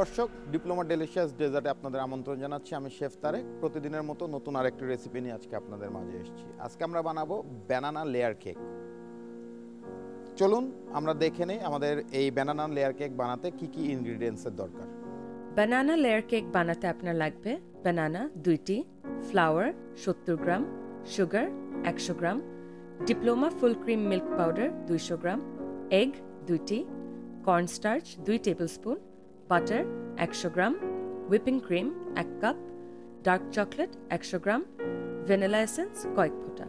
দর্শক, diploma delicious ডেজার্টে আপনাদের আমন্ত্রণ জানাচ্ছি। আমি শেফ তারেক। প্রতিদিনের মতো নতুন আরেকটি রেসিপি নিয়ে আজকে আপনাদের মাঝে এসেছি। আজকে আমরা বানাবো ব্যানানা লেয়ার কেক। চলুন আমরা দেখে নেই আমাদের এই ব্যানানা লেয়ার কেক বানাতে কি কি ইনগ্রেডিয়েন্টসের দরকার। ব্যানানা লেয়ার কেক বানাতে আপনার লাগবে ব্যানানা 2টি, flour 70 gram, sugar 100 gram, Diploma full cream milk powder 200 gram, egg 2টি, cornstarch 2 tablespoon, butter 100 gram, whipping cream 1 cup, dark chocolate 100 gram, vanilla essence কয়েক ফোঁটা।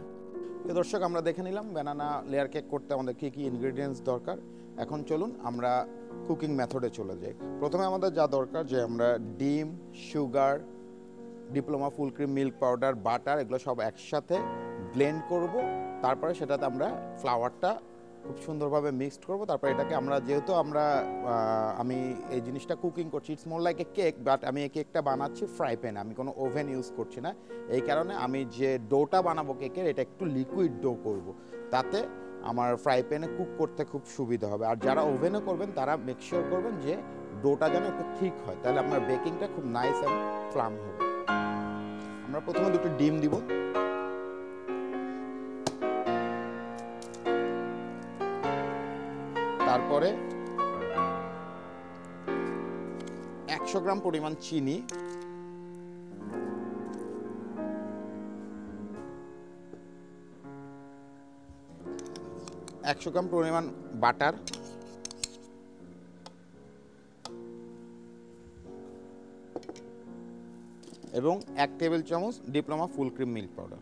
দর্শক, আমরা দেখে নিলাম ব্যানানা লেয়ার কেক করতে আমাদের কী কী ইনগ্রেডিয়েন্টস দরকার। এখন চলুন আমরা কুকিং মেথডে চলে যাই। প্রথমে আমাদের যা দরকার যে আমরা ডিম, sugar, diploma full cream milk powder, butter এগুলো সব একসাথে ব্লেন্ড করব। তারপরে সেটাতে আমরা ফ্লাওয়ারটা খুব সুন্দরভাবে মিক্সড করব। তারপর এটাকে আমরা যেহেতু আমি এই জিনিসটা কুকিং করছি, it's more like a cake, but আমি এই কেকটা বানাচ্ছি ফ্রাই প্যানে, আমি কোনো ওভেন ইউজ করছি না। এই কারণে আমি যে ডোটা বানাবো কেকের, এটা একটু লিকুইড ডো করব, তাতে আমার ফ্রাই প্যানে কুক করতে খুব সুবিধা হবে। আর যারা ওভেনে করবেন তারা মেকশিওর করবেন যে ডোটা যেন একটু ঠিক হয়, তাহলে আপনার বেকিংটা খুব নাইস অ্যান্ড ফ্লাম হবে। আমরা প্রথমে দুটো ডিম দিব। তারপরে 100 গ্রাম পরিমাণ চিনি, 100 গ্রাম পরিমাণ বাটার, এবং 1 টেবিল চামচ diploma full cream milk powder.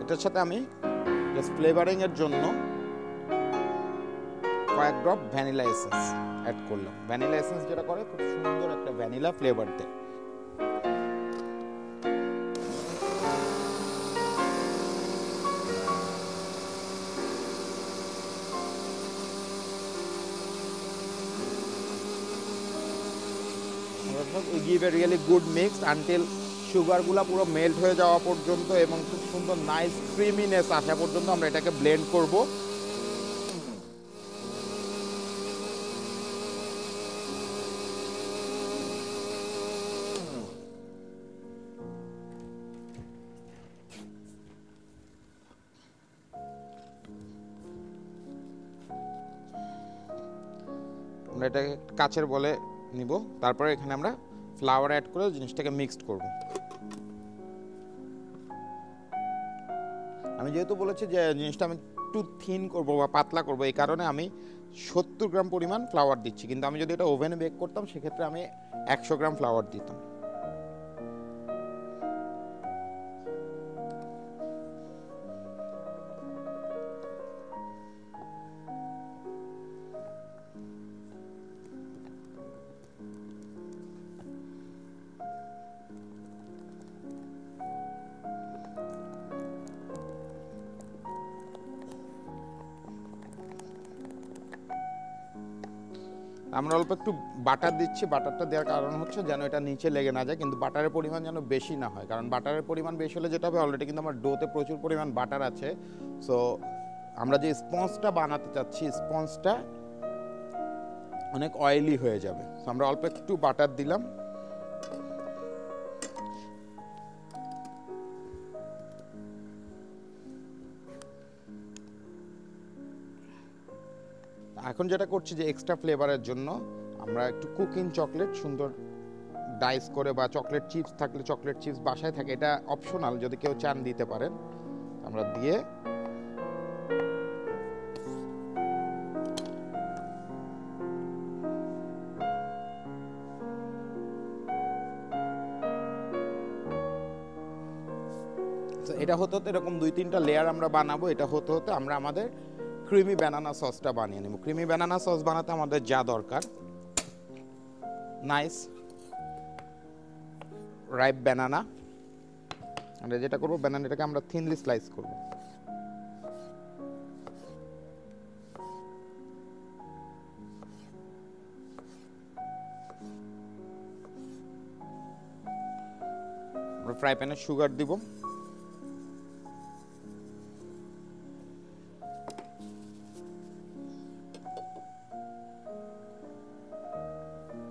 এটার সাথে আমি জাস্ট ফ্লেভারিং এর জন্য কয়েক ড্রপ ভ্যানিলা এসেন্স অ্যাড করলাম। ভ্যানিলা এসেন্স যেটা করে খুব সুন্দর একটা ভ্যানিলা ফ্লেভার দেয়। We give a really good mix until সুগারগুলো পুরো মেল্ট হয়ে যাওয়া পর্যন্ত এবং খুব সুন্দর নাইস ক্রিমিনেস আসা পর্যন্ত আমরা এটাকে ব্লেন্ড করব। আমরা এটাকে কাচের বলে নিব। তারপরে এখানে আমরা ফ্লাওয়ার অ্যাড করে জিনিসটাকে মিক্সড করব। আমি যেহেতু বলেছি যে জিনিসটা আমি একটু থিন করব বা পাতলা করব, এই কারণে আমি 70 গ্রাম পরিমাণ ফ্লাওয়ার দিচ্ছি, কিন্তু আমি যদি এটা ওভেনে বেক করতাম সেক্ষেত্রে আমি 100 গ্রাম ফ্লাওয়ার দিতাম। আমরা অল্প একটু বাটার দিচ্ছি। বাটারটা দেওয়ার কারণ হচ্ছে যেন এটা নিচে লেগে না যায়, কিন্তু বাটারের পরিমাণ যেন বেশি না হয়, কারণ বাটারের পরিমাণ বেশি হলে যেটা হবে, অলরেডি কিন্তু আমার ডোতে প্রচুর পরিমাণ বাটার আছে। সো আমরা যে স্পঞ্জটা বানাতে চাচ্ছি, স্পঞ্জটা অনেক অয়েলি হয়ে যাবে। সো আমরা অল্প একটু বাটার দিলাম। এখন যেটা করছি যে এক্সট্রা ফ্লেভারের জন্য আমরা একটু কুকিং চকলেট সুন্দর ডাইস করে, বা চকলেট চিপস থাকলে চকলেট চিপস বাসায় থাকে, এটা অপশনাল, যদি কেউ চান দিতে পারেন। আমরা দিয়ে এটা হতে হতে এরকম 2-3টা লেয়ার আমরা বানাবো। এটা হতে হতে আমরা আমাদের ক্রিমি ব্যানানা সসটা বানিয়ে নেব। ক্রিমি ব্যানানা সস বানাতে আমাদের যা দরকার, নাইস রাইপ ব্যানানা। আমরা যেটা করবো, ব্যানানাটাকে আমরা থিনলি স্লাইস করব। আমরা ফ্রাই প্যানে সুগার দিব।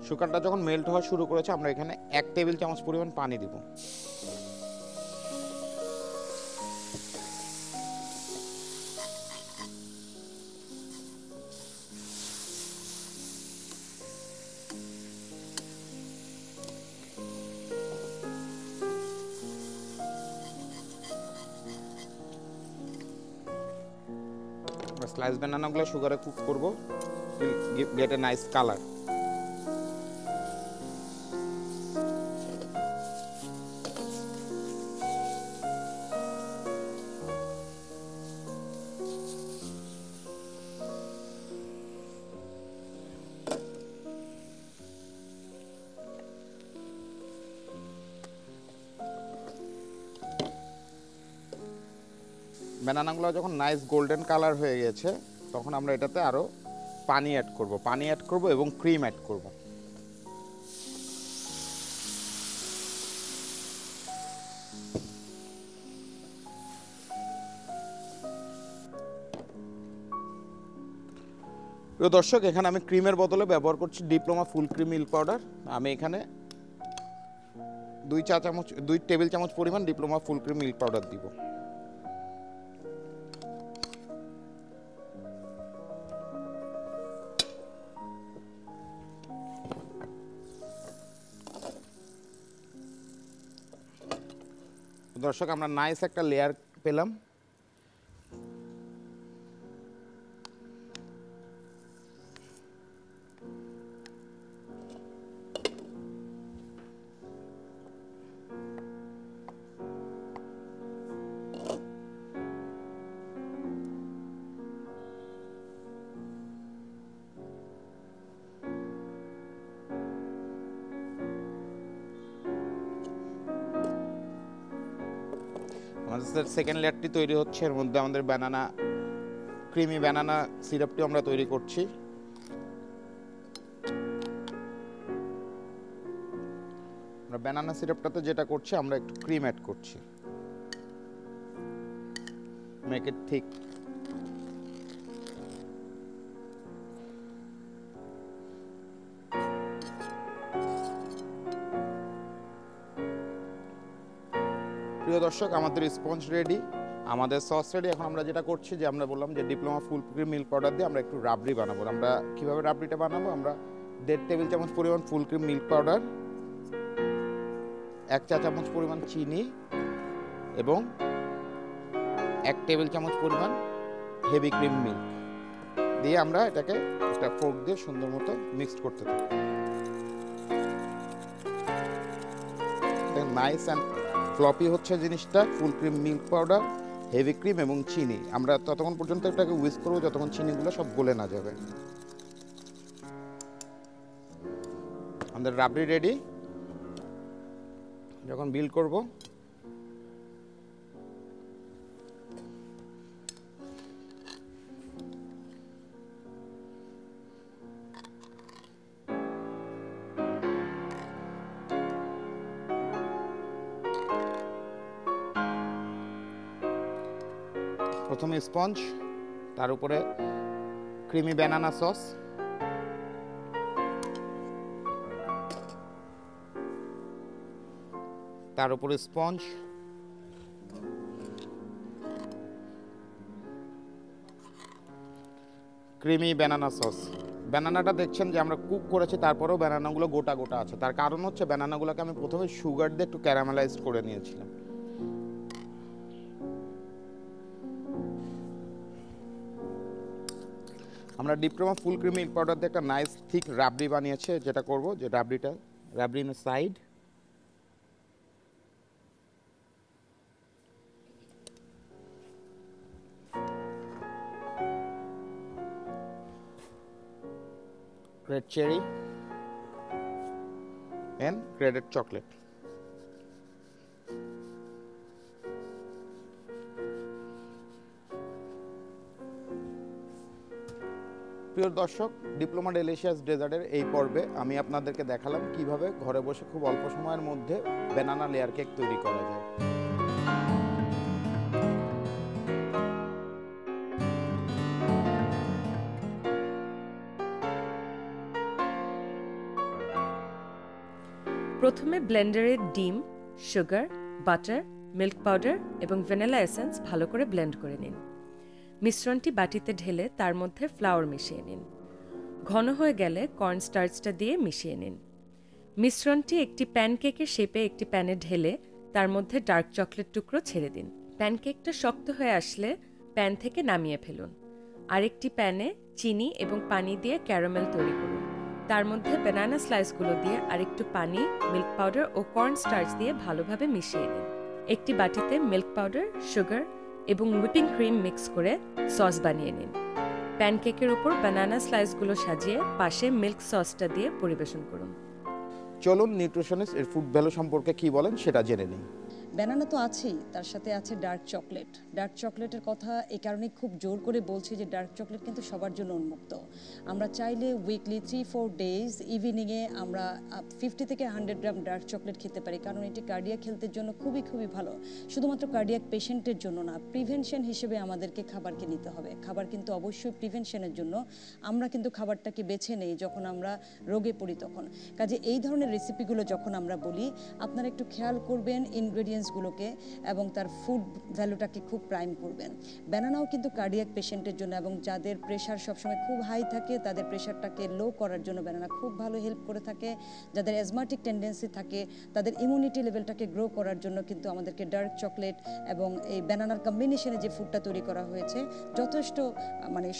সুগারটা যখন মেল্ট হওয়া শুরু করেছে আমরা এখানে 1 টেবিল চামচ পরিমাণ পানি দিব। স্লাইস বানানাগুলো সুগারে কুক করব, গেট এ নাইস কালার। বানানাগুলো যখন নাইস গোল্ডেন কালার হয়ে গেছে তখন আমরা এটাতে আরো পানি অ্যাড করব এবং ক্রিম অ্যাড করব। প্রিয় দর্শক, এখানে আমি ক্রিমের বদলে ব্যবহার করছি diploma full cream milk powder. আমি এখানে 2 টেবিল চামচ পরিমাণ diploma full cream milk powder দিব। দর্শক, আমরা নাইস একটা লেয়ার পেলাম। আমাদের সেকেন্ড লেয়ারটি তৈরি হচ্ছে, এর মধ্যে আমাদের ক্রিমি বানানা সিরাপটি আমরা তৈরি করছি। আমরা বানানা সিরাপটাতে যেটা করছি, আমরা একটু ক্রিম অ্যাড করছি, মেক ইট থিক। প্রিয় দর্শক, আমাদের স্পঞ্জ রেডি, আমাদের সস রেডি। এখন আমরা যেটা করছি, যে আমরা বললাম যে diploma full cream milk powder দিয়ে আমরা একটু রাবড়ি বানাবো। আমরা কিভাবে রাবড়িটা বানাবো, আমরা 1.5 টেবিল চামচ পরিমাণ ফুল ক্রিম মিল্ক পাউডার, 1 চা চামচ পরিমাণ চিনি এবং 1 টেবিল চামচ পরিমাণ হেভি ক্রিম মিল্ক দিয়ে আমরা এটাকে একটা ফোর্ক দিয়ে সুন্দর মতো মিক্সড করতে থাকি। নাইস অ্যান্ড ফ্লপি হচ্ছে জিনিসটা। ফুল cream milk powder, heavy cream এবং চিনি। আমরা ততক্ষণ পর্যন্ত এটাকে হুইস্ক করবো যতক্ষণ চিনিগুলো সব গলে না যাবে। আমাদের রাবড়ি রেডি। যখন বিল করব, প্রথমে স্পঞ্জ, তার উপরে ক্রিমি বানানা সস, তার উপরে স্পঞ্জ, ক্রিমি বানানা সস। বানানাটা দেখছেন যে আমরা কুক করেছি, তারপরেও বানানাগুলো গোটা গোটা আছে। তার কারণ হচ্ছে বানানাগুলোকে আমি প্রথমে সুগার দিয়ে একটু ক্যারামেলাইজ করে নিয়েছিলাম। আমরা Diploma full cream milk powder দিয়ে একটা নাইস থিক রাবড়ি বানিয়েছে। যেটা করব, যে rabri inside, red cherry and grated chocolate. প্রিয় দর্শক, ডিপ্লোমা ডেলিশিয়াস ডেজার্টের এই পর্বে আমি আপনাদেরকে দেখালাম কিভাবে ঘরে বসে খুব অল্প সময়ের মধ্যে বানানা লেয়ার কেক তৈরি করা যায়। প্রথমে ব্লেন্ডারে ডিম, সুগার, বাটার, মিল্ক পাউডার এবং ভ্যানিলা এসেন্স ভালো করে ব্লেন্ড করে নিন। মিশ্রণটি বাটিতে ঢেলে তার মধ্যে ফ্লাওয়ার মিশিয়ে নিন। ঘন হয়ে গেলে কর্ন স্টার্চটা দিয়ে মিশিয়ে নিন। মিশ্রণটি একটি প্যানকেকের শেপে একটি প্যানে ঢেলে তার মধ্যে ডার্ক চকলেট টুকরো ছেড়ে দিন। প্যানকেকটা শক্ত হয়ে আসলে প্যান থেকে নামিয়ে ফেলুন। আরেকটি প্যানে চিনি এবং পানি দিয়ে ক্যারামেল তৈরি করুন। তার মধ্যে ব্যানানা স্লাইসগুলো দিয়ে আরেকটু পানি, মিল্ক পাউডার ও কর্ন স্টার্চ দিয়ে ভালোভাবে মিশিয়ে নিন। একটি বাটিতে মিল্ক পাউডার, সুগার এবং হুইপিং ক্রিম মিক্স করে সস বানিয়ে নিন। প্যানকেকের উপর ব্যানানা স্লাইসগুলো সাজিয়ে পাশে মিল্ক সসটা দিয়ে পরিবেশন করুন। চলুন নিউট্রিশনিস্ট এর ফুড ভ্যালু সম্পর্কে কি বলেন সেটা জেনে নিই। ব্যানানা তো আছেই, তার সাথে আছে ডার্ক চকলেট। ডার্ক চকলেটের কথা এই কারণে খুব জোর করে বলছি যে ডার্ক চকলেট কিন্তু সবার জন্য উন্মুক্ত। আমরা চাইলে উইকলি 3-4 ডেজ ইভিনিংয়ে আমরা 50 থেকে 100 গ্রাম ডার্ক চকলেট খেতে পারি, কারণ এটি কার্ডিয়াক হেলথের জন্য খুবই খুবই ভালো। শুধুমাত্র কার্ডিয়াক পেশেন্টের জন্য না, প্রিভেনশন হিসেবে আমাদেরকে খাবারকে নিতে হবে। খাবার কিন্তু অবশ্যই প্রিভেনশনের জন্য। আমরা কিন্তু খাবারটাকে বেছে নেই যখন আমরা রোগে পড়ি তখন। কাজে এই ধরনের রেসিপিগুলো যখন আমরা বলি, আপনারা একটু খেয়াল করবেন ইনগ্রেডিয়েন্টসগুলোকে এবং তার ফুড ভ্যালুটাকে খুব প্রাইম করবেন। ব্যানানাও কিন্তু কার্ডিয়াক পেশেন্টের জন্য এবং যাদের প্রেশার সবসময় খুব হাই থাকে তাদের প্রেশারটাকে লো করার জন্য ব্যানানা খুব ভালো হেল্প করে থাকে। যাদের অ্যাজমাটিক টেন্ডেন্সি থাকে তাদের ইমিউনিটি লেভেলটাকে গ্রো করার জন্য কিন্তু আমাদেরকে ডার্ক চকলেট এবং এই ব্যানানার কম্বিনেশনে যে ফুডটা তৈরি করা হয়েছে যথেষ্ট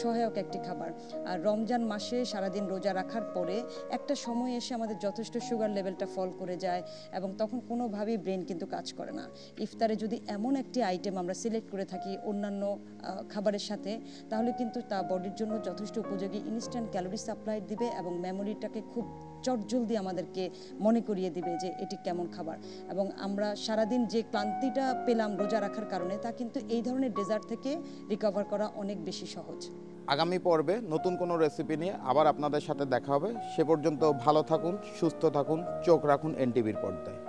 সহায়ক একটি খাবার। আর রমজান মাসে সারাদিন রোজা রাখার পরে একটা সময় এসে আমাদের যথেষ্ট সুগার লেভেলটা ফল করে যায় এবং তখন কোনোভাবেই ব্রেন কিন্তু কাজ করে না। ইফতারে যদি এমন একটি আইটেম আমরা সিলেক্ট করে থাকি অন্যান্য খাবারের সাথে, তাহলে কিন্তু তা বডির জন্য যথেষ্ট উপযোগী, ইনস্ট্যান্ট ক্যালোরি সাপ্লাই দিবে এবং মেমোরিটাকে খুব চটজলদি আমাদেরকে মনে করিয়ে দিবে যে এটি কেমন খাবার। এবং আমরা সারাদিন যে ক্লান্তিটা পেলাম রোজা রাখার কারণে, তা কিন্তু এই ধরনের ডেজার্ট থেকে রিকভার করা অনেক বেশি সহজ। আগামী পর্বে নতুন কোনো রেসিপি নিয়ে আবার আপনাদের সাথে দেখা হবে। সে পর্যন্ত ভালো থাকুন, সুস্থ থাকুন, চোখ রাখুন এনটিভির পর্দায়।